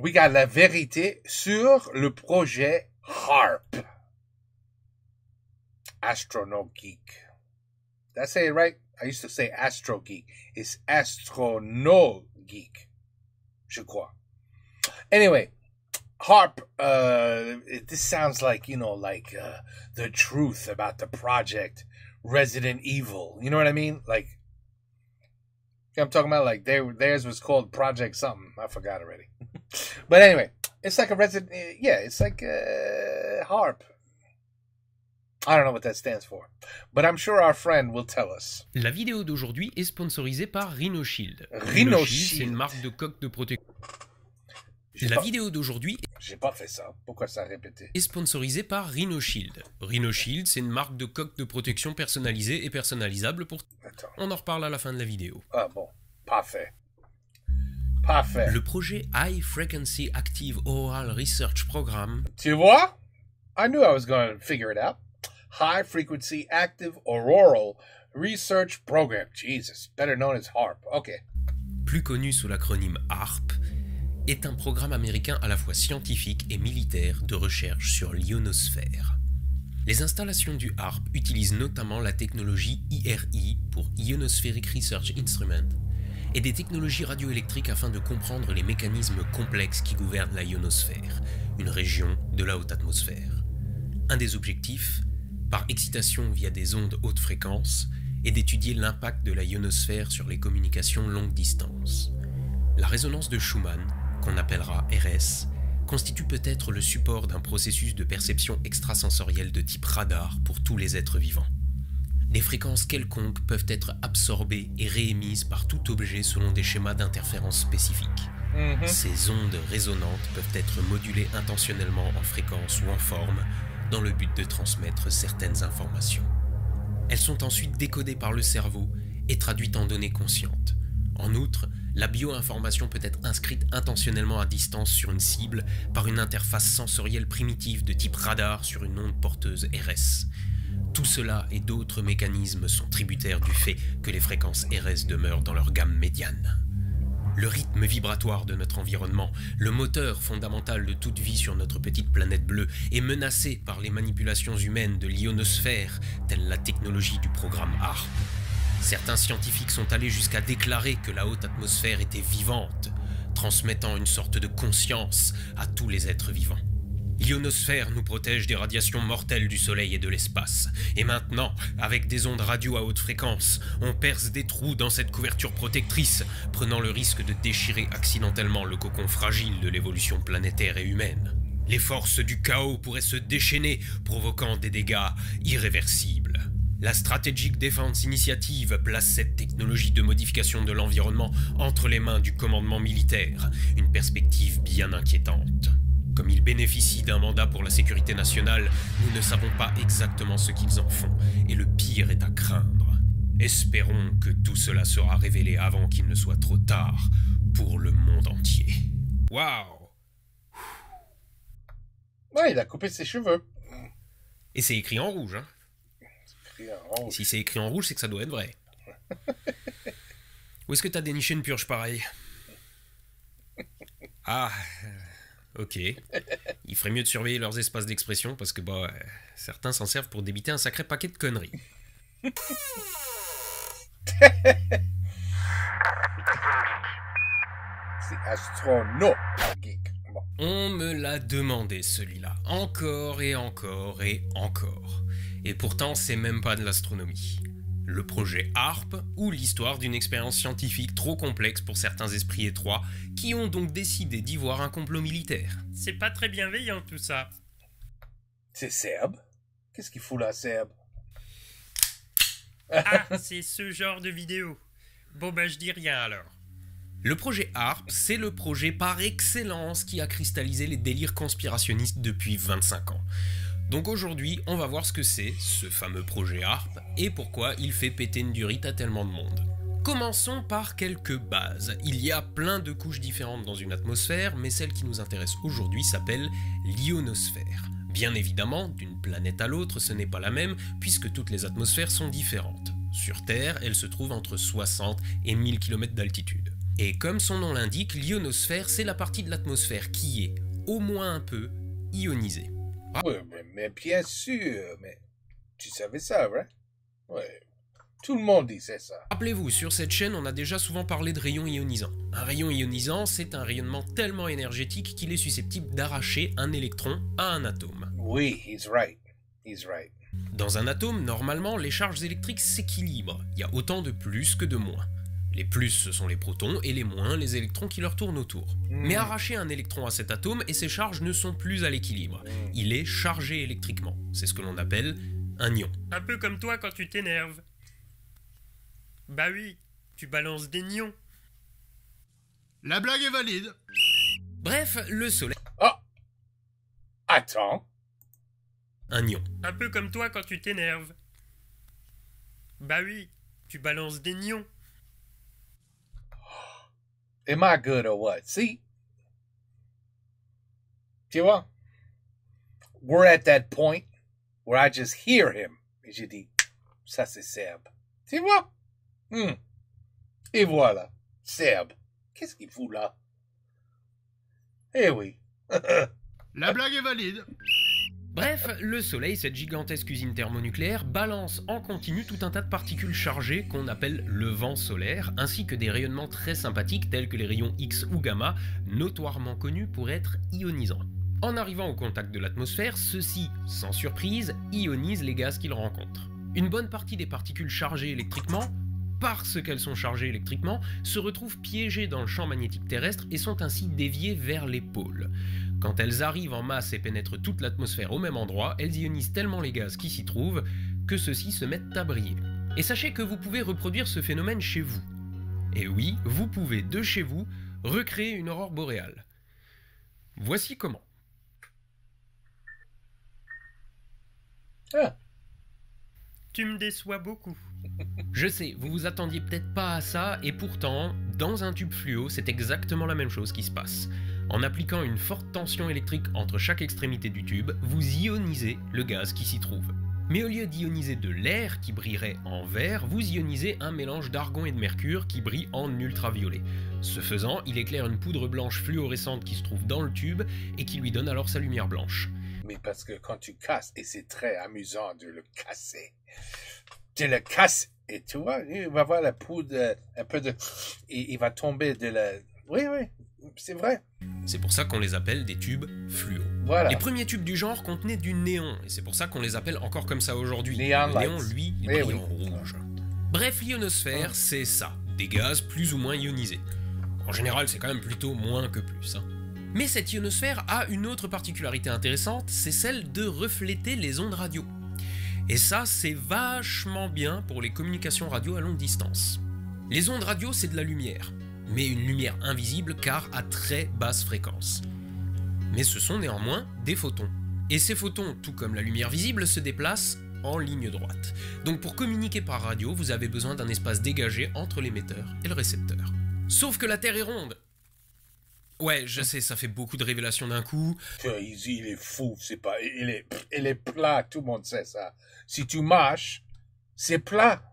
we got la vérité sur le projet HARP. Astronaut Geek. Did I say it right? I used to say Astro Geek. It's Astronaut Geek. Je crois. Anyway, HARP, this sounds like, the truth about the project Resident Evil. You know what I mean? Like, I'm talking about, like, theirs was called Project something. I forgot already. But anyway, it's like a it's like HARP. I don't know what that stands for, but I'm sure our friend will tell us. La vidéo d'aujourd'hui est sponsorisée par Rhino Shield. Rhino Shield, Shield, c'est une marque de coque de protection. La vidéo d'aujourd'hui J'ai pas fait ça. Pourquoi ça a répété? Est sponsorisée par Rhino Shield. Rhino Shield, c'est une marque de coque de protection personnalisée et personnalisable pour... Attends. On en reparle à la fin de la vidéo. Ah bon, parfait. Parfait. Le projet High Frequency Active Oral Research Program. Tu vois? I knew I was going to figure it out. High Frequency Active Auroral Research Program. Jesus, better known as HARP. Okay. Plus connu sous l'acronyme HARP, est un programme américain à la fois scientifique et militaire de recherche sur l'ionosphère. Les installations du HARP utilisent notamment la technologie IRI pour Ionospheric Research Instrument et des technologies radioélectriques afin de comprendre les mécanismes complexes qui gouvernent la ionosphère, une région de la haute atmosphère. Un des objectifs, par excitation via des ondes haute fréquence, est d'étudier l'impact de la ionosphère sur les communications longue distance. La résonance de Schumann, qu'on appellera RS, constitue peut-être le support d'un processus de perception extrasensorielle de type radar pour tous les êtres vivants. Des fréquences quelconques peuvent être absorbées et réémises par tout objet selon des schémas d'interférence spécifiques. Ces ondes résonantes peuvent être modulées intentionnellement en fréquence ou en forme dans le but de transmettre certaines informations. Elles sont ensuite décodées par le cerveau et traduites en données conscientes. En outre, la bioinformation peut être inscrite intentionnellement à distance sur une cible par une interface sensorielle primitive de type radar sur une onde porteuse RS. Tout cela et d'autres mécanismes sont tributaires du fait que les fréquences RS demeurent dans leur gamme médiane. Le rythme vibratoire de notre environnement, le moteur fondamental de toute vie sur notre petite planète bleue, est menacé par les manipulations humaines de l'ionosphère, telle la technologie du programme HARP. Certains scientifiques sont allés jusqu'à déclarer que la haute atmosphère était vivante, transmettant une sorte de conscience à tous les êtres vivants. L'ionosphère nous protège des radiations mortelles du Soleil et de l'espace. Et maintenant, avec des ondes radio à haute fréquence, on perce des trous dans cette couverture protectrice, prenant le risque de déchirer accidentellement le cocon fragile de l'évolution planétaire et humaine. Les forces du chaos pourraient se déchaîner, provoquant des dégâts irréversibles. La Strategic Defense Initiative place cette technologie de modification de l'environnement entre les mains du commandement militaire, une perspective bien inquiétante. Comme ils bénéficient d'un mandat pour la sécurité nationale, nous ne savons pas exactement ce qu'ils en font, et le pire est à craindre. Espérons que tout cela sera révélé avant qu'il ne soit trop tard pour le monde entier. Waouh! Ouais, il a coupé ses cheveux. Et c'est écrit en rouge, hein? Écrit en rouge. Et si c'est écrit en rouge, c'est que ça doit être vrai. Où est-ce que t'as déniché une purge pareille? Ah... Ok. Il ferait mieux de surveiller leurs espaces d'expression parce que certains s'en servent pour débiter un sacré paquet de conneries. C'est Astronaut Geek. Bon. On me l'a demandé celui-là, encore et encore et encore. Et pourtant c'est même pas de l'astronomie. Le projet HARP ou l'histoire d'une expérience scientifique trop complexe pour certains esprits étroits qui ont donc décidé d'y voir un complot militaire. C'est pas très bienveillant tout ça. C'est Seb? Qu'est-ce qu'il fout là, Seb? Ah, c'est ce genre de vidéo. Bon je dis rien alors. Le projet HARP, c'est le projet par excellence qui a cristallisé les délires conspirationnistes depuis 25 ans. Donc aujourd'hui, on va voir ce que c'est, ce fameux projet HARP, et pourquoi il fait péter une durite à tellement de monde. Commençons par quelques bases. Il y a plein de couches différentes dans une atmosphère, mais celle qui nous intéresse aujourd'hui s'appelle l'ionosphère. Bien évidemment, d'une planète à l'autre, ce n'est pas la même, puisque toutes les atmosphères sont différentes. Sur Terre, elle se trouve entre 60 et 1000 km d'altitude. Et comme son nom l'indique, l'ionosphère, c'est la partie de l'atmosphère qui est, au moins un peu, ionisée. Oui, mais bien sûr, mais tu savais ça, vrai? Oui, tout le monde disait ça. Rappelez-vous, sur cette chaîne, on a déjà souvent parlé de rayons ionisants. Un rayon ionisant, c'est un rayonnement tellement énergétique qu'il est susceptible d'arracher un électron à un atome. Oui, he's right. He's right. Dans un atome, normalement, les charges électriques s'équilibrent. Il y a autant de plus que de moins. Les plus, ce sont les protons, et les moins, les électrons qui leur tournent autour. Mais arracher un électron à cet atome et ses charges ne sont plus à l'équilibre. Il est chargé électriquement. C'est ce que l'on appelle un ion. Un peu comme toi quand tu t'énerves. Bah oui, tu balances des nions. La blague est valide. Bref, le Soleil, Oh! Attends. un ion. Un peu comme toi quand tu t'énerves. Bah oui, tu balances des nions. Am I good or what? See? Tu vois? We're at that point where I just hear him. Et je dis, ça c'est Seb. Tu vois? Et voilà. Seb. Qu'est-ce qu'il fout là? Eh oui. La blague est valide. Bref, le Soleil, cette gigantesque usine thermonucléaire, balance en continu tout un tas de particules chargées qu'on appelle le vent solaire, ainsi que des rayonnements très sympathiques tels que les rayons X ou gamma, notoirement connus pour être ionisants. En arrivant au contact de l'atmosphère, ceux-ci, sans surprise, ionisent les gaz qu'ils rencontrent. Une bonne partie des particules chargées électriquement, parce qu'elles sont chargées électriquement, se retrouvent piégées dans le champ magnétique terrestre et sont ainsi déviées vers les pôles. Quand elles arrivent en masse et pénètrent toute l'atmosphère au même endroit, elles ionisent tellement les gaz qui s'y trouvent que ceux-ci se mettent à briller. Et sachez que vous pouvez reproduire ce phénomène chez vous. Et oui, vous pouvez de chez vous recréer une aurore boréale. Voici comment. Ah. Tu me déçois beaucoup. Je sais, vous vous attendiez peut-être pas à ça, et pourtant, dans un tube fluo, c'est exactement la même chose qui se passe. En appliquant une forte tension électrique entre chaque extrémité du tube, vous ionisez le gaz qui s'y trouve. Mais au lieu d'ioniser de l'air qui brillerait en vert, vous ionisez un mélange d'argon et de mercure qui brille en ultraviolet. Ce faisant, il éclaire une poudre blanche fluorescente qui se trouve dans le tube et qui lui donne alors sa lumière blanche. Mais parce que quand tu casses, et c'est très amusant de le casser, tu le casses et tu vois, il va avoir la poudre, un peu de... Et il va tomber de la... Oui, c'est vrai. C'est pour ça qu'on les appelle des tubes fluo. Voilà. Les premiers tubes du genre contenaient du néon, et c'est pour ça qu'on les appelle encore comme ça aujourd'hui. Neon Le néon, lights. lui, il Eh brille oui. en rouge. Bref, l'ionosphère, c'est ça, des gaz plus ou moins ionisés. En général, c'est quand même plutôt moins que plus. Mais cette ionosphère a une autre particularité intéressante, c'est celle de refléter les ondes radio. Et ça, c'est vachement bien pour les communications radio à longue distance. Les ondes radio, c'est de la lumière, mais une lumière invisible car à très basse fréquence. Mais ce sont néanmoins des photons. Et ces photons, tout comme la lumière visible, se déplacent en ligne droite. Donc pour communiquer par radio, vous avez besoin d'un espace dégagé entre l'émetteur et le récepteur. Sauf que la Terre est ronde. Ouais, je sais, ça fait beaucoup de révélations d'un coup. Il est fou, c'est pas... Il est plat, tout le monde sait ça. Si tu marches, c'est plat.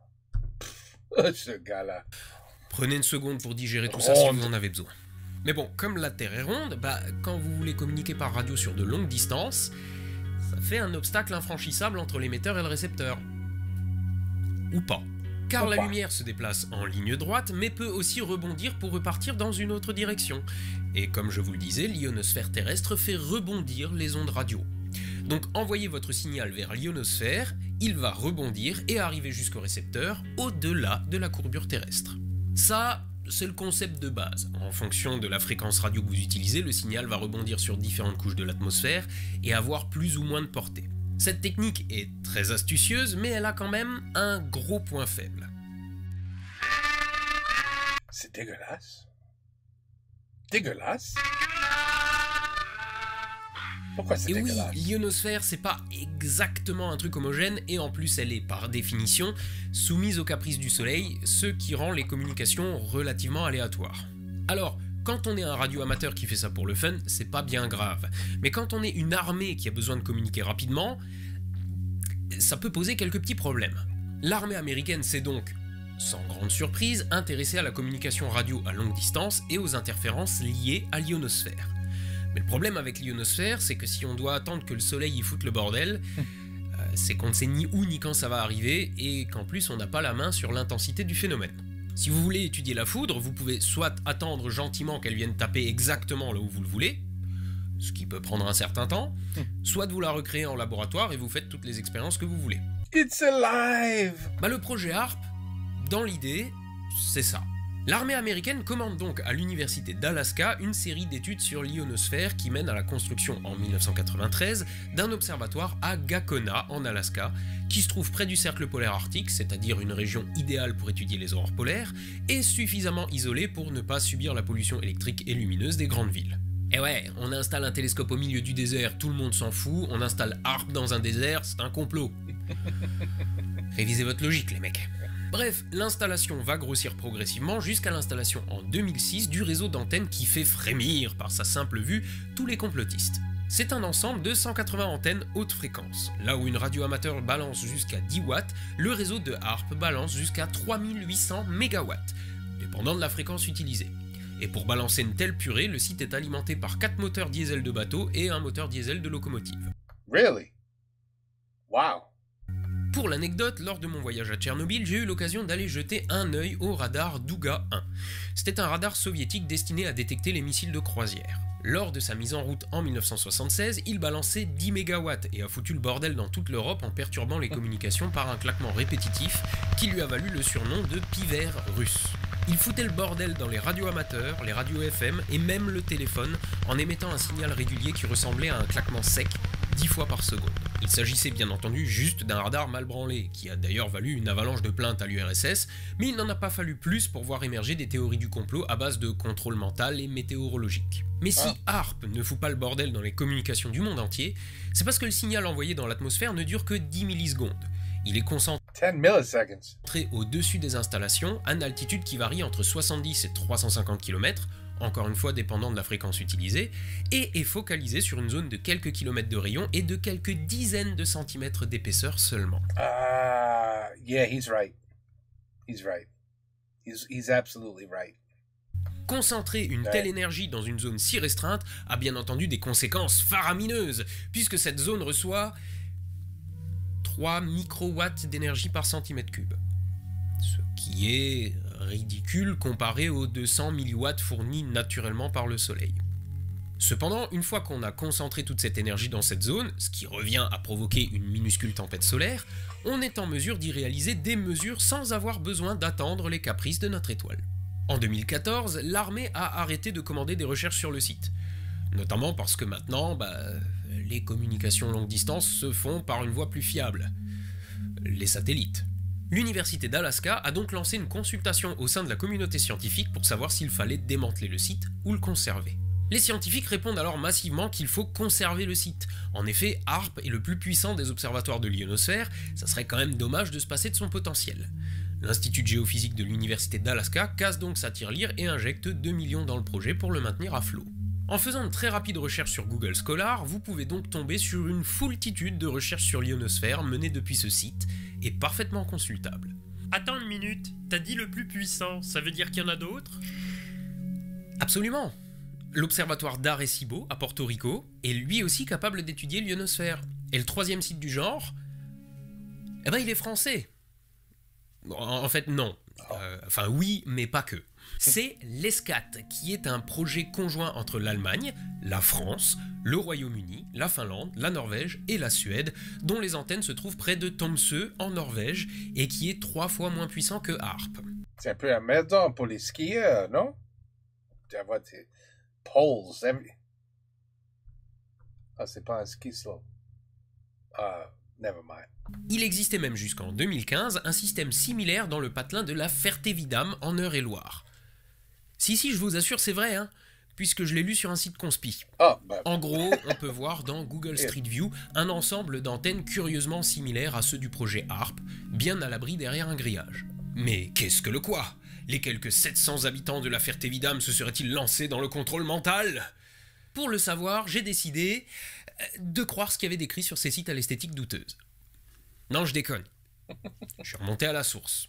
Ce gars-là. Prenez une seconde pour digérer tout ça si vous en avez besoin. Mais bon, comme la Terre est ronde, quand vous voulez communiquer par radio sur de longues distances, ça fait un obstacle infranchissable entre l'émetteur et le récepteur. Ou pas. Car la lumière se déplace en ligne droite, mais peut aussi rebondir pour repartir dans une autre direction. Et comme je vous le disais, l'ionosphère terrestre fait rebondir les ondes radio. Donc envoyez votre signal vers l'ionosphère, il va rebondir et arriver jusqu'au récepteur, au-delà de la courbure terrestre. Ça, c'est le concept de base. En fonction de la fréquence radio que vous utilisez, le signal va rebondir sur différentes couches de l'atmosphère et avoir plus ou moins de portée. Cette technique est très astucieuse, mais elle a quand même un gros point faible. C'est dégueulasse. Dégueulasse? Pourquoi c'est Et oui, dégueulasse? l'ionosphère, c'est pas exactement un truc homogène, et en plus elle est, par définition, soumise aux caprices du Soleil, ce qui rend les communications relativement aléatoires. Alors, quand on est un radioamateur qui fait ça pour le fun, c'est pas bien grave. Mais quand on est une armée qui a besoin de communiquer rapidement, ça peut poser quelques petits problèmes. L'armée américaine sait donc sans grande surprise, intéressé à la communication radio à longue distance et aux interférences liées à l'ionosphère. Mais le problème avec l'ionosphère, c'est que si on doit attendre que le soleil y foute le bordel, c'est qu'on ne sait ni où ni quand ça va arriver, et qu'en plus on n'a pas la main sur l'intensité du phénomène. Si vous voulez étudier la foudre, vous pouvez soit attendre gentiment qu'elle vienne taper exactement là où vous le voulez, ce qui peut prendre un certain temps, soit vous la recréer en laboratoire et vous faites toutes les expériences que vous voulez. It's alive! Le projet HARP, dans l'idée, c'est ça. L'armée américaine commande donc à l'université d'Alaska une série d'études sur l'ionosphère qui mène à la construction en 1993 d'un observatoire à Gakona en Alaska, qui se trouve près du cercle polaire arctique, c'est-à-dire une région idéale pour étudier les aurores polaires, et suffisamment isolée pour ne pas subir la pollution électrique et lumineuse des grandes villes. Et ouais, on installe un télescope au milieu du désert, tout le monde s'en fout, on installe HARP dans un désert, c'est un complot. Révisez votre logique les mecs. Bref, l'installation va grossir progressivement jusqu'à l'installation en 2006 du réseau d'antennes qui fait frémir par sa simple vue tous les complotistes. C'est un ensemble de 180 antennes haute fréquence. Là où une radio amateur balance jusqu'à 10 watts, le réseau de HARP balance jusqu'à 3800 MW, dépendant de la fréquence utilisée. Et pour balancer une telle purée, le site est alimenté par 4 moteurs diesel de bateau et un moteur diesel de locomotive. Really? Wow. Pour l'anecdote, lors de mon voyage à Tchernobyl, j'ai eu l'occasion d'aller jeter un œil au radar Douga 1. C'était un radar soviétique destiné à détecter les missiles de croisière. Lors de sa mise en route en 1976, il balançait 10 MW et a foutu le bordel dans toute l'Europe en perturbant les communications par un claquement répétitif qui lui a valu le surnom de pivert russe. Il foutait le bordel dans les radios amateurs, les radios FM et même le téléphone en émettant un signal régulier qui ressemblait à un claquement sec 10 fois par seconde. Il s'agissait bien entendu juste d'un radar mal branlé, qui a d'ailleurs valu une avalanche de plaintes à l'URSS, mais il n'en a pas fallu plus pour voir émerger des théories du complot à base de contrôle mental et météorologique. Mais si HARP ne fout pas le bordel dans les communications du monde entier, c'est parce que le signal envoyé dans l'atmosphère ne dure que 10 millisecondes. Il est concentré 10 milliseconds. au-dessus des installations, à une altitude qui varie entre 70 et 350 km, encore une fois dépendant de la fréquence utilisée, et est focalisé sur une zone de quelques kilomètres de rayon et de quelques dizaines de centimètres d'épaisseur seulement. Yeah, he's right. He's right. He's absolutely right. Concentrer une telle énergie dans une zone si restreinte a bien entendu des conséquences faramineuses, puisque cette zone reçoit 3 microwatts d'énergie par centimètre cube. Ce qui est ridicule comparé aux 200 milliwatts fournis naturellement par le Soleil. Cependant, une fois qu'on a concentré toute cette énergie dans cette zone, ce qui revient à provoquer une minuscule tempête solaire, on est en mesure d'y réaliser des mesures sans avoir besoin d'attendre les caprices de notre étoile. En 2014, l'armée a arrêté de commander des recherches sur le site. Notamment parce que maintenant, les communications longue distance se font par une voie plus fiable. Les satellites. L'université d'Alaska a donc lancé une consultation au sein de la communauté scientifique pour savoir s'il fallait démanteler le site ou le conserver. Les scientifiques répondent alors massivement qu'il faut conserver le site. En effet, HARP est le plus puissant des observatoires de l'ionosphère, ça serait quand même dommage de se passer de son potentiel. L'Institut de géophysique de l'université d'Alaska casse donc sa tirelire et injecte 2 millions dans le projet pour le maintenir à flot. En faisant de très rapides recherches sur Google Scholar, vous pouvez donc tomber sur une foultitude de recherches sur l'ionosphère menées depuis ce site, et parfaitement consultables. Attends une minute, t'as dit le plus puissant, ça veut dire qu'il y en a d'autres? Absolument. L'observatoire d'Arecibo, à Porto Rico, est lui aussi capable d'étudier l'ionosphère. Et le troisième site du genre, il est français. En fait, non. Enfin, oui, mais pas que. C'est l'ESCAT, qui est un projet conjoint entre l'Allemagne, la France, le Royaume-Uni, la Finlande, la Norvège et la Suède, dont les antennes se trouvent près de Tromsø, en Norvège, et qui est 3 fois moins puissant que HARP. C'est un peu emmerdant pour les skieurs, non? D'avoir des poles. C'est pas un ski slope. Never mind. Il existait même jusqu'en 2015 un système similaire dans le patelin de la Ferté-Vidame en Eure-et-Loire. Si, je vous assure, c'est vrai, puisque je l'ai lu sur un site conspi. En gros, on peut voir dans Google Street View un ensemble d'antennes curieusement similaires à ceux du projet HARP, bien à l'abri derrière un grillage. Mais qu'est-ce que le quoi? Les quelques 700 habitants de la Ferté-Vidame se seraient-ils lancés dans le contrôle mental? Pour le savoir, j'ai décidé de croire ce qu'il y avait décrit sur ces sites à l'esthétique douteuse. Non, je déconne. Je suis remonté à la source.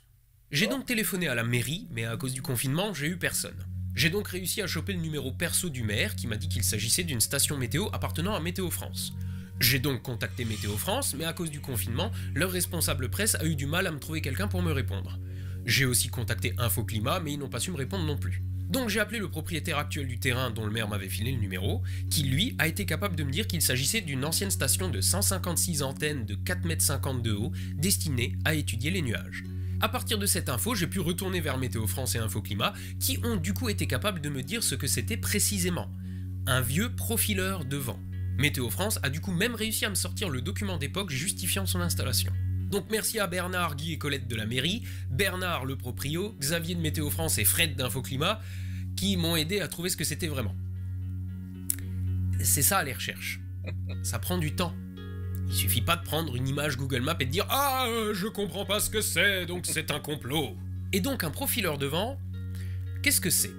J'ai donc téléphoné à la mairie, mais à cause du confinement, j'ai eu personne. J'ai donc réussi à choper le numéro perso du maire qui m'a dit qu'il s'agissait d'une station météo appartenant à Météo France. J'ai donc contacté Météo France, mais à cause du confinement, leur responsable presse a eu du mal à me trouver quelqu'un pour me répondre. J'ai aussi contacté Infoclimat, mais ils n'ont pas su me répondre non plus. Donc j'ai appelé le propriétaire actuel du terrain dont le maire m'avait filé le numéro, qui lui a été capable de me dire qu'il s'agissait d'une ancienne station de 156 antennes de 4,50 m de haut, destinée à étudier les nuages. À partir de cette info, j'ai pu retourner vers Météo France et Infoclimat, qui ont du coup été capables de me dire ce que c'était précisément. Un vieux profileur de vent. Météo France a du coup même réussi à me sortir le document d'époque justifiant son installation. Donc merci à Bernard, Guy et Colette de la mairie, Bernard le proprio, Xavier de Météo France et Fred d'Infoclimat, qui m'ont aidé à trouver ce que c'était vraiment. C'est ça les recherches. Ça prend du temps. Il suffit pas de prendre une image Google Maps et de dire « Ah, je comprends pas ce que c'est, donc c'est un complot ». Et donc un profileur de vent, qu'est-ce que c'est ?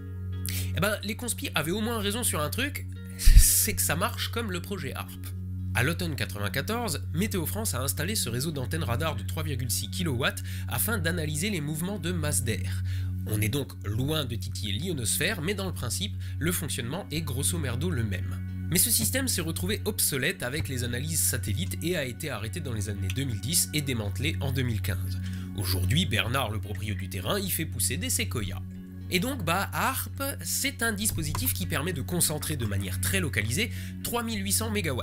Eh ben, les conspis avaient au moins raison sur un truc, c'est que ça marche comme le projet HARP. À l'automne 94, Météo France a installé ce réseau d'antennes radar de 3,6 kW afin d'analyser les mouvements de masse d'air. On est donc loin de titiller l'ionosphère, mais dans le principe, le fonctionnement est grosso merdo le même. Mais ce système s'est retrouvé obsolète avec les analyses satellites et a été arrêté dans les années 2010 et démantelé en 2015. Aujourd'hui, Bernard, le proprio du terrain, y fait pousser des séquoias. Et donc, HARP, c'est un dispositif qui permet de concentrer de manière très localisée 3800 MW,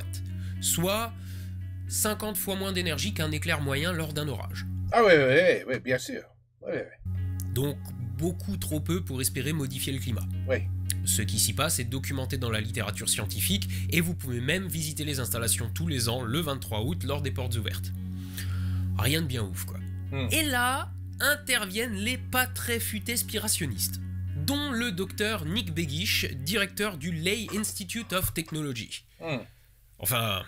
soit 50 fois moins d'énergie qu'un éclair moyen lors d'un orage. Ah oui, bien sûr. Oui. Donc, beaucoup trop peu pour espérer modifier le climat. Oui. Ce qui s'y passe est documenté dans la littérature scientifique et vous pouvez même visiter les installations tous les ans le 23 août lors des portes ouvertes. Rien de bien ouf quoi. Et là interviennent les pas très futés spirationnistes, dont le docteur Nick Begich, directeur du Ley Institute of Technology. Enfin,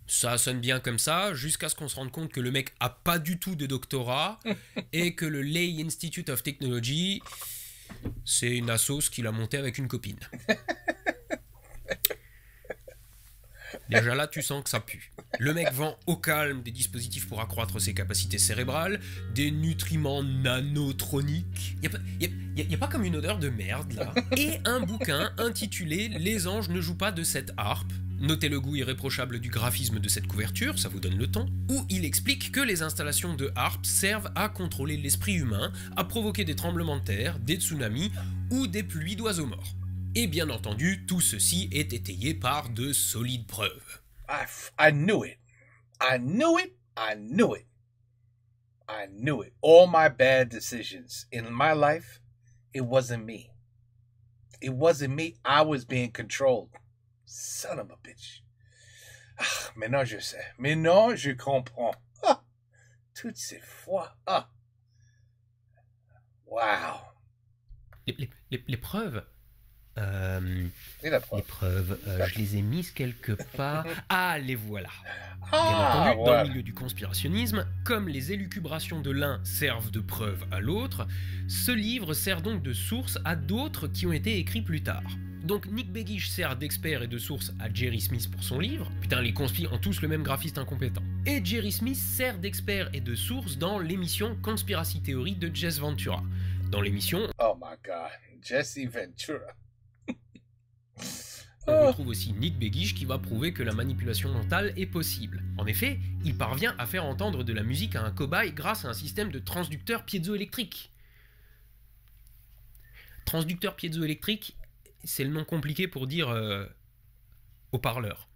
ça sonne bien comme ça, jusqu'à ce qu'on se rende compte que le mec a pas du tout de doctorat et que le Ley Institute of Technology, c'est une assoce qu'il a montée avec une copine. Déjà là, tu sens que ça pue. Le mec vend au calme des dispositifs pour accroître ses capacités cérébrales, des nutriments nanotroniques. Y a pas comme une odeur de merde là. Et un bouquin intitulé « Les anges ne jouent pas de cette harpe ». Notez le goût irréprochable du graphisme de cette couverture, ça vous donne le ton, où il explique que les installations de harpe servent à contrôler l'esprit humain, à provoquer des tremblements de terre, des tsunamis ou des pluies d'oiseaux morts. Et bien entendu, tout ceci est étayé par de solides preuves. I knew it. I knew it. I knew it. I knew it. All my bad decisions in my life, it wasn't me. It wasn't me. I was being controlled. Son of a bitch. Maintenant je sais. Maintenant je comprends. Toutes ces fois. Wow. Les preuves. Les preuves, je les ai mises quelque part. Ah, les voilà. Bien entendu, ouais. dans le milieu du conspirationnisme, comme les élucubrations de l'un servent de preuve à l'autre, ce livre sert donc de source à d'autres qui ont été écrits plus tard. Donc Nick Begich sert d'expert et de source à Jerry Smith pour son livre. Putain, les conspis ont tous le même graphiste incompétent. Et Jerry Smith sert d'expert et de source dans l'émission Conspiracy Theory de Jess Ventura. Dans l'émission... Oh my god, Jesse Ventura. On retrouve aussi Nick Begich qui va prouver que la manipulation mentale est possible. En effet, il parvient à faire entendre de la musique à un cobaye grâce à un système de transducteur piézoélectrique. Transducteur piézoélectrique, c'est le nom compliqué pour dire haut-parleur.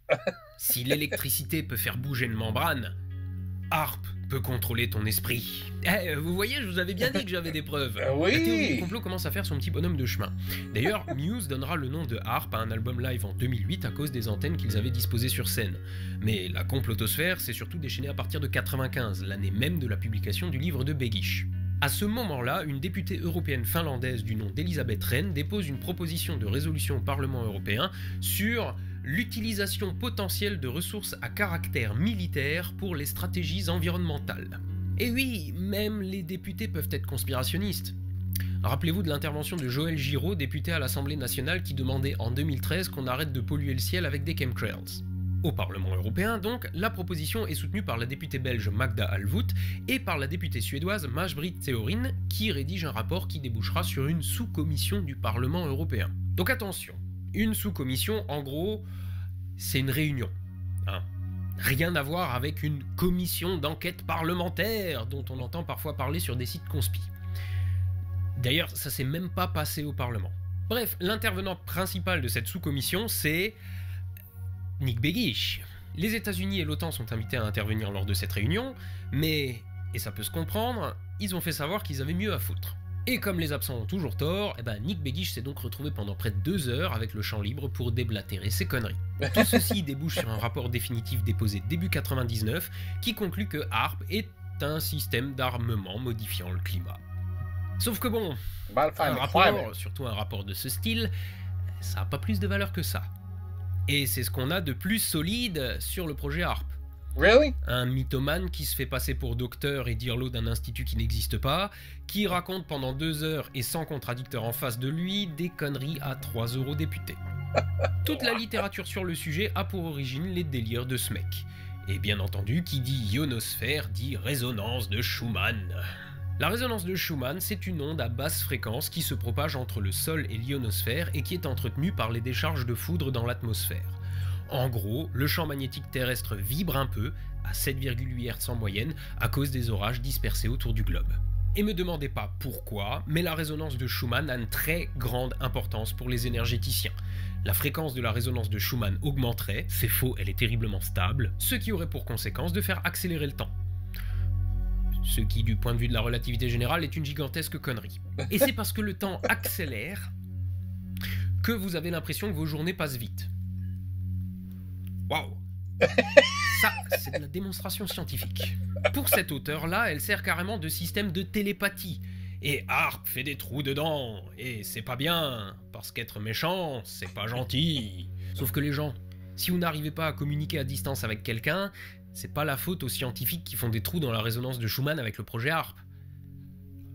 Si l'électricité peut faire bouger une membrane, HARP peut contrôler ton esprit. Vous voyez, je vous avais bien dit que j'avais des preuves. Oui. La théorie du complot commence à faire son petit bonhomme de chemin. D'ailleurs, Muse donnera le nom de HARP à un album live en 2008 à cause des antennes qu'ils avaient disposées sur scène. Mais la complotosphère s'est surtout déchaînée à partir de 95, l'année même de la publication du livre de Begich. À ce moment-là, une députée européenne finlandaise du nom d'Elisabeth Rehn dépose une proposition de résolution au Parlement européen sur l'utilisation potentielle de ressources à caractère militaire pour les stratégies environnementales. Et oui, même les députés peuvent être conspirationnistes. Rappelez-vous de l'intervention de Joël Giraud, député à l'Assemblée nationale, qui demandait en 2013 qu'on arrête de polluer le ciel avec des chemtrails. Au Parlement européen, donc, la proposition est soutenue par la députée belge Magda Alvoet et par la députée suédoise Maj-Britt Theorin, qui rédige un rapport qui débouchera sur une sous-commission du Parlement européen. Donc attention, une sous-commission, en gros, c'est une réunion. Hein. Rien à voir avec une commission d'enquête parlementaire dont on entend parfois parler sur des sites conspi. D'ailleurs, ça s'est même pas passé au Parlement. Bref, l'intervenant principal de cette sous-commission, c'est Nick Begich. Les États-Unis et l'OTAN sont invités à intervenir lors de cette réunion, mais, et ça peut se comprendre, ils ont fait savoir qu'ils avaient mieux à foutre. Et comme les absents ont toujours tort, Nick Begich s'est donc retrouvé pendant près de 2 heures avec le champ libre pour déblatérer ses conneries. Tout ceci débouche sur un rapport définitif déposé début 99 qui conclut que HAARP est un système d'armement modifiant le climat. Sauf que bon, un rapport, surtout un rapport de ce style, ça n'a pas plus de valeur que ça. Et c'est ce qu'on a de plus solide sur le projet HAARP. Really? Un mythomane qui se fait passer pour docteur et dirlo d'un institut qui n'existe pas, qui raconte pendant 2 heures et sans contradicteur en face de lui des conneries à 3 eurodéputés. Toute la littérature sur le sujet a pour origine les délires de ce mec. Et bien entendu, qui dit ionosphère dit résonance de Schumann. La résonance de Schumann, c'est une onde à basse fréquence qui se propage entre le sol et l'ionosphère et qui est entretenue par les décharges de foudre dans l'atmosphère. En gros, le champ magnétique terrestre vibre un peu, à 7,8 Hz en moyenne, à cause des orages dispersés autour du globe. Et me demandez pas pourquoi, mais la résonance de Schumann a une très grande importance pour les énergéticiens. La fréquence de la résonance de Schumann augmenterait, c'est faux, elle est terriblement stable, ce qui aurait pour conséquence de faire accélérer le temps. Ce qui, du point de vue de la relativité générale, est une gigantesque connerie. Et c'est parce que le temps accélère que vous avez l'impression que vos journées passent vite. Waouh! Ça, c'est de la démonstration scientifique. Pour cet auteur-là, elle sert carrément de système de télépathie. Et HAARP fait des trous dedans. Et c'est pas bien, parce qu'être méchant, c'est pas gentil. Sauf que les gens, si vous n'arrivez pas à communiquer à distance avec quelqu'un, c'est pas la faute aux scientifiques qui font des trous dans la résonance de Schumann avec le projet HAARP.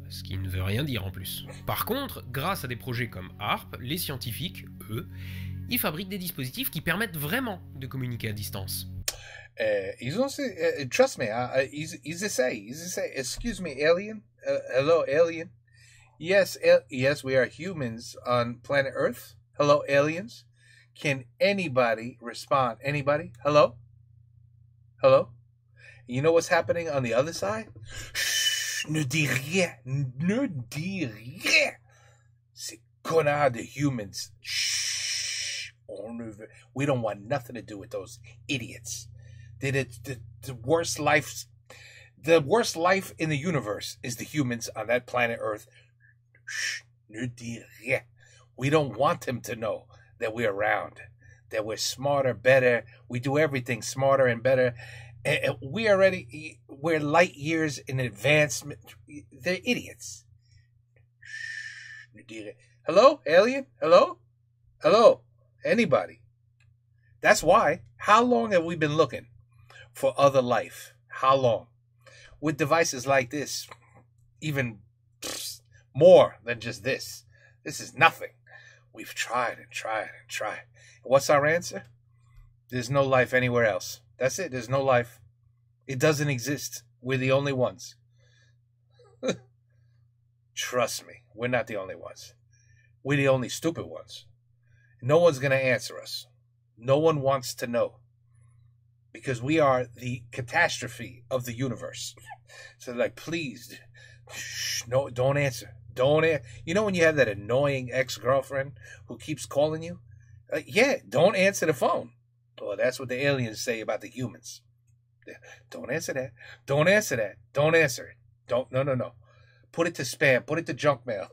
Ce qui ne veut rien dire en plus. Par contre, grâce à des projets comme HAARP, les scientifiques, eux, ils fabriquent des dispositifs qui permettent vraiment de communiquer à distance. He's gonna say, trust me, he's a say, excuse me, alien, hello, alien. Yes, yes, we are humans on planet Earth. Hello, aliens. Can anybody respond? Anybody? Hello? Hello? You know what's happening on the other side? Shh, ne dis rien, ne dis rien. Ces connards de humans. Shh, we don't want nothing to do with those idiots. The worst life, the worst life in the universe is the humans on that planet Earth. Shh, ne dis rien. We don't want them to know that we're around, that we're smarter, better. We do everything smarter and better. And we're light years in advancement. They're idiots. Shh, ne dis rien. Hello, alien? Hello? Hello? Anybody? That's why. How long have we been looking for other life? How long? With devices like this, even more than just this. This is nothing. We've tried and tried and tried. What's our answer? There's no life anywhere else. That's it. There's no life. It doesn't exist. We're the only ones. Trust me, we're not the only ones. We're the only stupid ones. No one's going to answer us. No one wants to know. Because we are the catastrophe of the universe. So like, please, shh, no, don't answer. Don't answer. You know when you have that annoying ex-girlfriend who keeps calling you? Yeah, don't answer the phone. Well, that's what the aliens say about the humans. Don't answer that. Don't answer that. Don't answer it. Don't, no. Put it to spam. Put it to junk mail.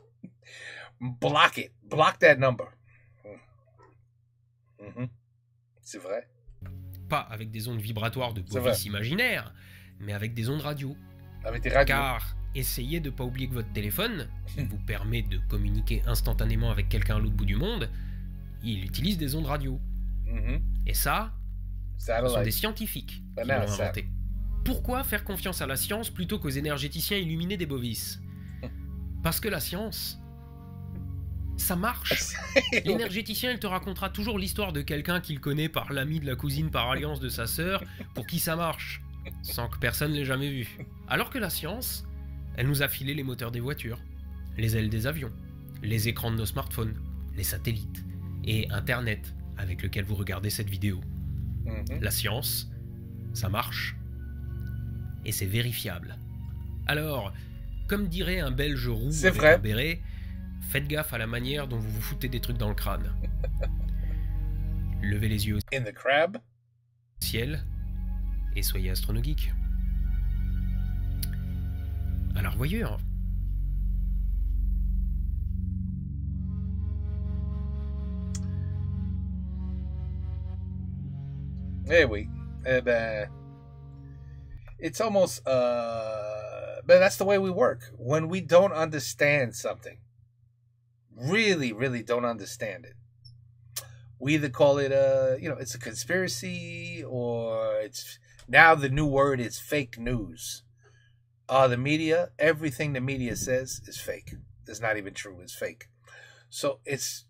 Block it. Block that number. Mm-hmm. C'est vrai. Pas avec des ondes vibratoires de bovis imaginaires, mais avec des ondes radio. Avec des radios. Car essayez de ne pas oublier que votre téléphone, qui vous permet de communiquer instantanément avec quelqu'un à l'autre bout du monde, il utilise des ondes radio. Mm-hmm. Et ça, ce sont des scientifiques qui l'ont inventé. Pourquoi faire confiance à la science plutôt qu'aux énergéticiens illuminés des bovis? Parce que la science, Ça marche. L'énergéticien, il te racontera toujours l'histoire de quelqu'un qu'il connaît par l'ami de la cousine par alliance de sa sœur, pour qui ça marche, sans que personne l'ait jamais vu. Alors que la science, elle nous a filé les moteurs des voitures, les ailes des avions, les écrans de nos smartphones, les satellites, et Internet, avec lequel vous regardez cette vidéo. La science, ça marche. Et c'est vérifiable. Alors, comme dirait un Belge roux avec un béret, faites gaffe à la manière dont vous vous foutez des trucs dans le crâne. Levez les yeux au In the crab. ciel et soyez astronogeek. Alors voyeur. Eh oui. Eh ben, it's almost, but that's the way we work. When we don't understand something, really, really don't understand it, we either call it it's a conspiracy, or it's, now the new word is fake news. The media, everything the media says is fake. It's not even true. It's fake. So it's,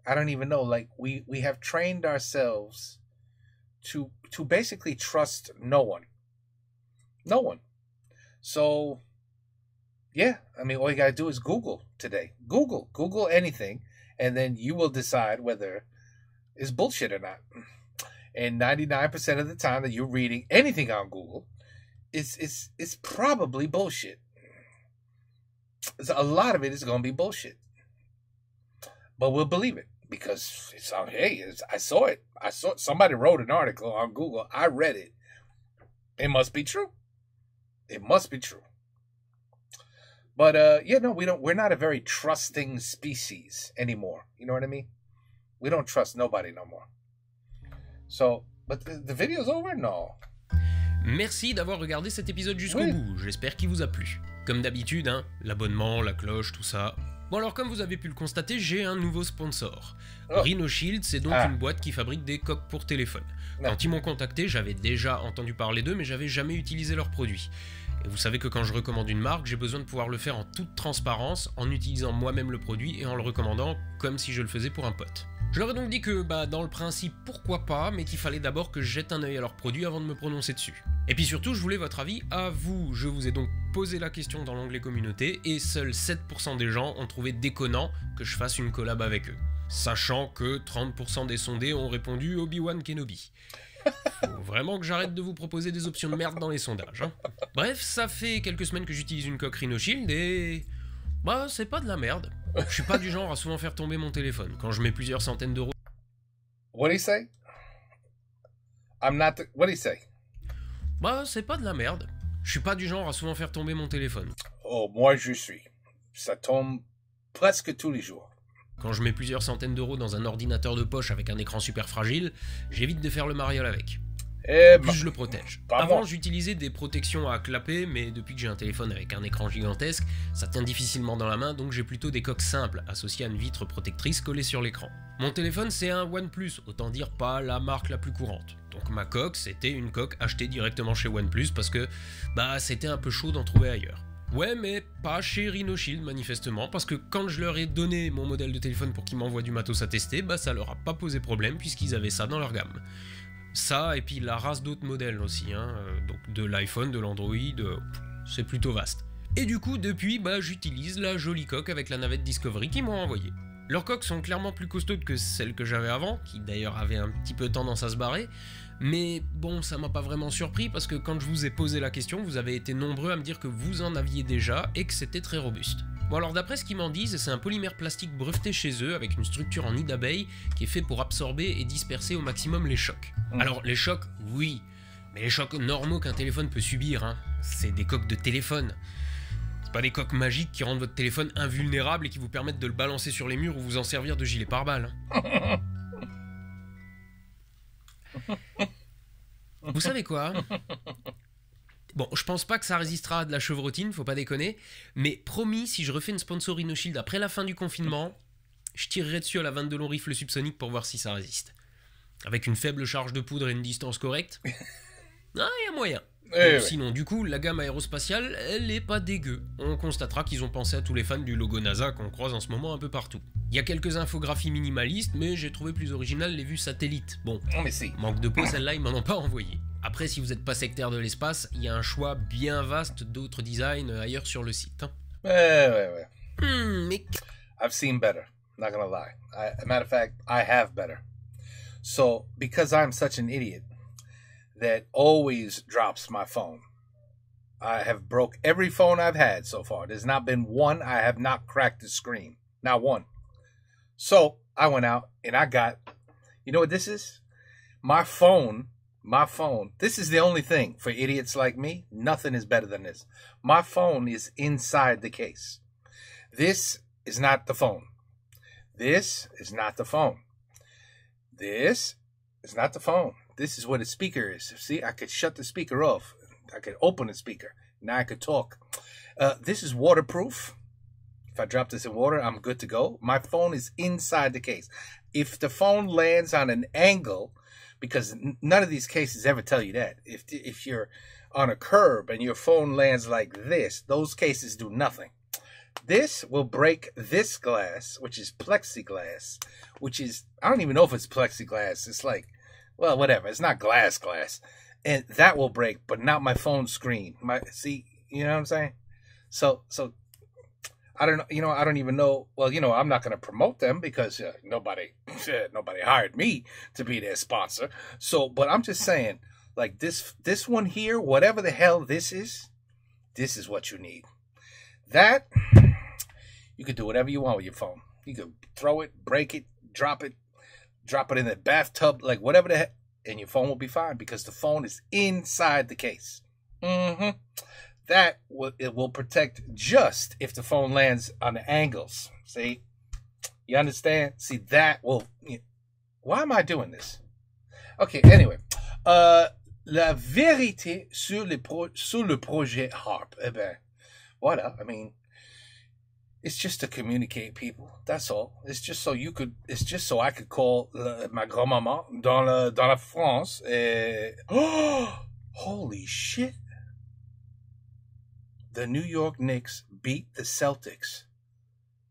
I don't even know, like we have trained ourselves to basically trust no one. No one. So, yeah, I mean, all you gotta do is Google today. Google anything, and then you will decide whether it's bullshit or not. And 99% of the time that you're reading anything on Google, it's probably bullshit. A lot of it is gonna be bullshit, but we'll believe it because it's on. Hey, I saw it. Somebody wrote an article on Google. I read it. It must be true. It must be true. But we're not a very trusting species anymore. You know what I mean? We don't trust nobody no more. So, but the video's over? No. Merci d'avoir regardé cet épisode jusqu'au bout, j'espère qu'il vous a plu. Comme d'habitude, hein, l'abonnement, la cloche, tout ça. Bon alors comme vous avez pu le constater, j'ai un nouveau sponsor. Rhino Shield, c'est donc une boîte qui fabrique des coques pour téléphone. Quand ils m'ont contacté, j'avais déjà entendu parler d'eux, mais j'avais jamais utilisé leurs produits. Et vous savez que quand je recommande une marque, j'ai besoin de pouvoir le faire en toute transparence, en utilisant moi-même le produit et en le recommandant comme si je le faisais pour un pote. Je leur ai donc dit que, dans le principe, pourquoi pas, mais qu'il fallait d'abord que je jette un œil à leurs produits avant de me prononcer dessus. Et puis surtout, je voulais votre avis à vous. Je vous ai donc posé la question dans l'onglet communauté, et seuls 7% des gens ont trouvé déconnant que je fasse une collab avec eux. Sachant que 30% des sondés ont répondu Obi-Wan Kenobi. Faut vraiment que j'arrête de vous proposer des options de merde dans les sondages. Hein. Bref, ça fait quelques semaines que j'utilise une coque Rhino Shield et... c'est pas de la merde. Je suis pas du genre à souvent faire tomber mon téléphone quand je mets plusieurs centaines d'euros. What do you say? What do you say? C'est pas de la merde. Je suis pas du genre à souvent faire tomber mon téléphone. Oh, moi je suis. Ça tombe presque tous les jours. Quand je mets plusieurs centaines d'euros dans un ordinateur de poche avec un écran super fragile, j'évite de faire le mariole avec. Plus je le protège. Avant, j'utilisais des protections à clapet, mais depuis que j'ai un téléphone avec un écran gigantesque, ça tient difficilement dans la main, donc j'ai plutôt des coques simples, associées à une vitre protectrice collée sur l'écran. Mon téléphone, c'est un OnePlus, autant dire pas la marque la plus courante. Donc ma coque, c'était une coque achetée directement chez OnePlus, parce que, c'était un peu chaud d'en trouver ailleurs. Ouais, mais pas chez Rhino Shield, manifestement, parce que quand je leur ai donné mon modèle de téléphone pour qu'ils m'envoient du matos à tester, ça leur a pas posé problème, puisqu'ils avaient ça dans leur gamme. Ça, et puis la race d'autres modèles aussi, hein, donc de l'iPhone, de l'Android, c'est plutôt vaste. Et du coup, depuis, j'utilise la jolie coque avec la navette Discovery qu'ils m'ont envoyée. Leurs coques sont clairement plus costaudes que celles que j'avais avant, qui d'ailleurs avaient un petit peu tendance à se barrer, mais bon, ça m'a pas vraiment surpris parce que quand je vous ai posé la question, vous avez été nombreux à me dire que vous en aviez déjà et que c'était très robuste. Bon alors d'après ce qu'ils m'en disent, c'est un polymère plastique breveté chez eux avec une structure en nid d'abeille qui est fait pour absorber et disperser au maximum les chocs. Alors les chocs, oui, mais les chocs normaux qu'un téléphone peut subir, hein, c'est des coques de téléphone. C'est pas des coques magiques qui rendent votre téléphone invulnérable et qui vous permettent de le balancer sur les murs ou vous en servir de gilet pare-balles. Hein. Vous savez quoi ? Bon, je pense pas que ça résistera à de la chevrotine, faut pas déconner, mais promis, si je refais une sponsor Rhino Shield après la fin du confinement, je tirerai dessus à la 22 long rifle subsonique pour voir si ça résiste. Avec une faible charge de poudre et une distance correcte, il y a moyen. Eh oui. Sinon, du coup, la gamme aérospatiale, elle est pas dégueu. On constatera qu'ils ont pensé à tous les fans du logo NASA qu'on croise en ce moment un peu partout. Il y a quelques infographies minimalistes, mais j'ai trouvé plus original les vues satellites. Bon, Let me see. manque de peau, celle-là, ils m'en ont pas envoyé. Après, si vous n'êtes pas sectaire de l'espace, il y a un choix bien vaste d'autres designs ailleurs sur le site. Hein. Ouais. Mais I've seen better. Not gonna lie. A matter of fact, I have better. So, because I'm such an idiot that always drops my phone, I have broke every phone I've had so far. There's not been one I have not cracked the screen. Not one. So, I went out and I got, you know what this is? My phone, this is the only thing for idiots like me. Nothing is better than this. My phone is inside the case. This is not the phone. This is not the phone. This is not the phone. This is where the speaker is. See, I could shut the speaker off. I could open the speaker. Now I could talk. This is waterproof. If I drop this in water, I'm good to go. My phone is inside the case. If the phone lands on an angle, because none of these cases ever tell you that. If you're on a curb and your phone lands like this, those cases do nothing. This will break this glass, which is plexiglass, which is, I don't even know if it's plexiglass. It's like, well, whatever. It's not glass. And that will break, but not my phone screen. See, you know what I'm saying? So I don't know, I don't even know. Well, I'm not going to promote them because nobody hired me to be their sponsor. So, but I'm just saying, like this one here, whatever the hell this is what you need. That, you could do whatever you want with your phone. You could throw it, break it, drop it in the bathtub, like whatever the heck, and your phone will be fine because the phone is inside the case. That it will protect just if the phone lands on the angles. See? You understand? See, that will... Why am I doing this? Okay, anyway. La vérité sur le projet HARP. Eh ben, voilà. I mean, it's just to communicate, people. That's all. It's just so I could call ma grand-maman dans la France. Holy shit. The New York Knicks beat the Celtics.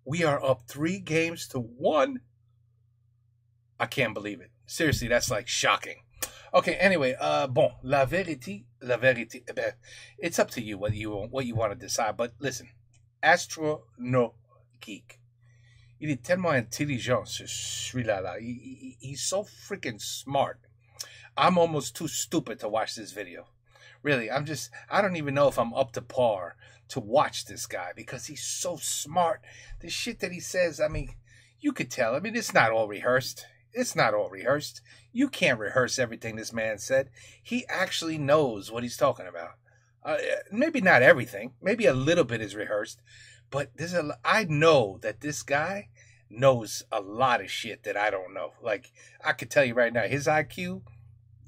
We are up 3-1. I can't believe it. Seriously, that's like shocking. Okay, anyway, bon, la vérité, it's up to you what you want to decide. But listen, Astrono Geek, il est tellement intelligent, celui-là. He's so freaking smart. I'm almost too stupid to watch this video. Really, I don't even know if I'm up to par to watch this guy because he's so smart. The shit that he says, I mean, you could tell. I mean, it's not all rehearsed. You can't rehearse everything this man said. He actually knows what he's talking about. Maybe not everything. Maybe a little bit is rehearsed. But I know that this guy knows a lot of shit that I don't know. Like, I could tell you right now, his IQ...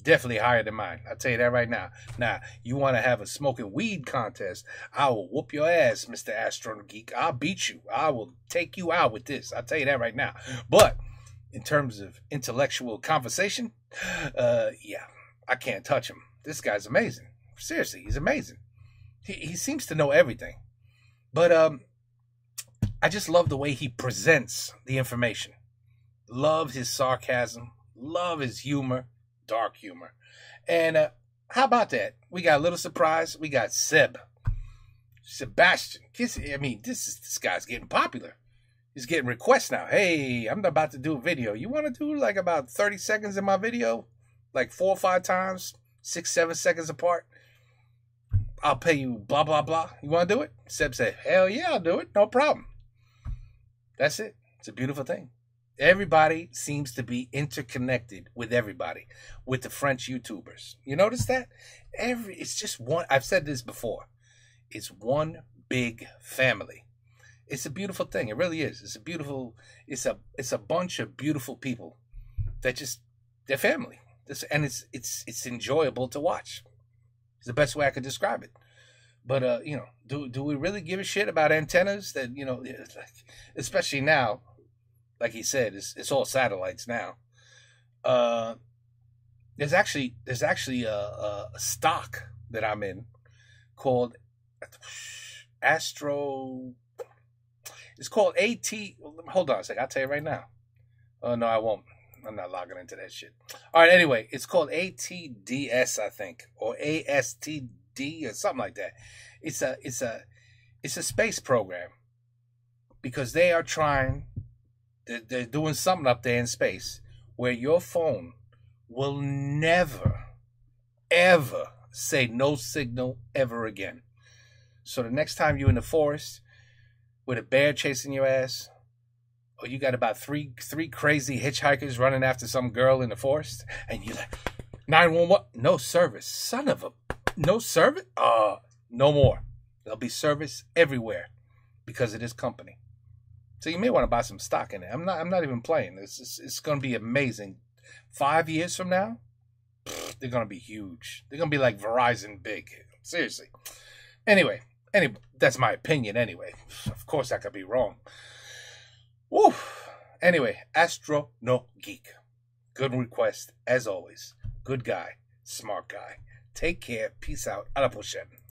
definitely higher than mine. I'll tell you that right now. Now, you want to have a smoking weed contest, I will whoop your ass, Mr. Astronaut Geek. I'll beat you. I will take you out with this. I'll tell you that right now. But in terms of intellectual conversation, yeah, I can't touch him. This guy's amazing. Seriously, he's amazing. He seems to know everything. But I just love the way he presents the information. Love his sarcasm. Love his humor. Dark humor. And how about that? We got a little surprise. We got Sebastian. I mean, this guy's getting popular. He's getting requests now. Hey, I'm about to do a video. You want to do like about 30 seconds in my video? Like 4 or 5 times? 6, 7 seconds apart? I'll pay you blah, blah, blah. You want to do it? Seb said, hell yeah, I'll do it. No problem. That's it. It's a beautiful thing. Everybody seems to be interconnected with everybody, with the French YouTubers. You notice that? It's just one. I've said this before. It's one big family. It's a beautiful thing. It really is. It's a beautiful. It's a bunch of beautiful people that they're family. And it's enjoyable to watch. It's the best way I could describe it. But do we really give a shit about antennas? That especially now. Like he said, it's all satellites now. There's actually a stock that I'm in called Astro. It's called AT. Hold on a second. I'll tell you right now. Oh, no, I won't. I'm not logging into that shit. All right, anyway, it's called ATDS, I think, or ASTD or something like that. It's a space program because they are trying. They're doing something up there in space where your phone will never, ever say no signal ever again. So the next time you're in the forest with a bear chasing your ass, or you got about three crazy hitchhikers running after some girl in the forest, and you're like, 911, no service. Son of a, no service? No more. There'll be service everywhere because of this company. So you may want to buy some stock in it. I'm not even playing. It's going to be amazing. 5 years from now, they're going to be huge. They're going to be like Verizon big. Seriously. Anyway, that's my opinion anyway. Of course I could be wrong. Woo. Anyway, Astro No Geek. Good request, as always. Good guy. Smart guy. Take care. Peace out. A la prochaine.